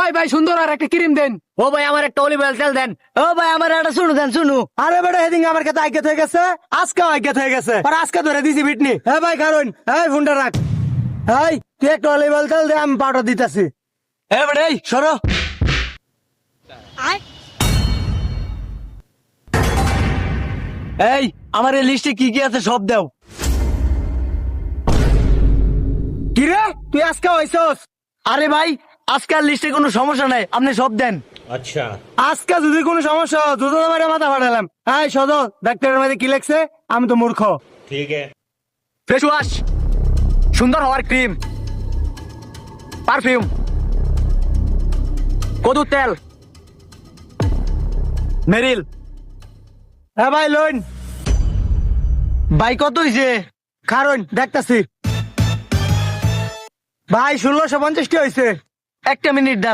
ওই ভাই সুন্দর আর একটা ক্রিম দেন। ও ভাই আমার একটা অলিভ অয়েল তেল দেন। ও ভাই আমার একটা শুনু দেন শুনু। আরে বেটা হেদিন আমার কাছে আজ্ঞাত হয়ে গেছে, আজকেও আজ্ঞাত হয়ে গেছে, আর আজকে ধরে দিছি বিটনি। হ্যাঁ ভাই কারণ এই ফোনটা রাখ। এই তুই একটা অলিভ অয়েল তেল দে, আমি পাউডার দিতেছি। হ্যাঁ বেটা এই সরো। এই আমার এই লিস্টে কি কি আছে সব দাও। কি রে তুই আজকে হইছস? আরে ভাই আজকাল লিস্টে কোনো সমস্যা নাই, আপনি সব দেন। আজকে যদি কোনো সমস্যা হয় দুটো মারে মাথা ফাটালাম। এই সদর ডাক্তারের মধ্যে কি লেখছে? আমি তো মূর্খ। ফেস ওয়াশ, সুন্দর হওয়ার ক্রিম, পারফিউম, কদুর তেল, মেরিল। হ্যাঁ ভাই লোন। ভাই কত হইছে? কারণ দেখতাছি ভাই 1650 কি হয়েছে। একটা মিনিট দাঁড়া।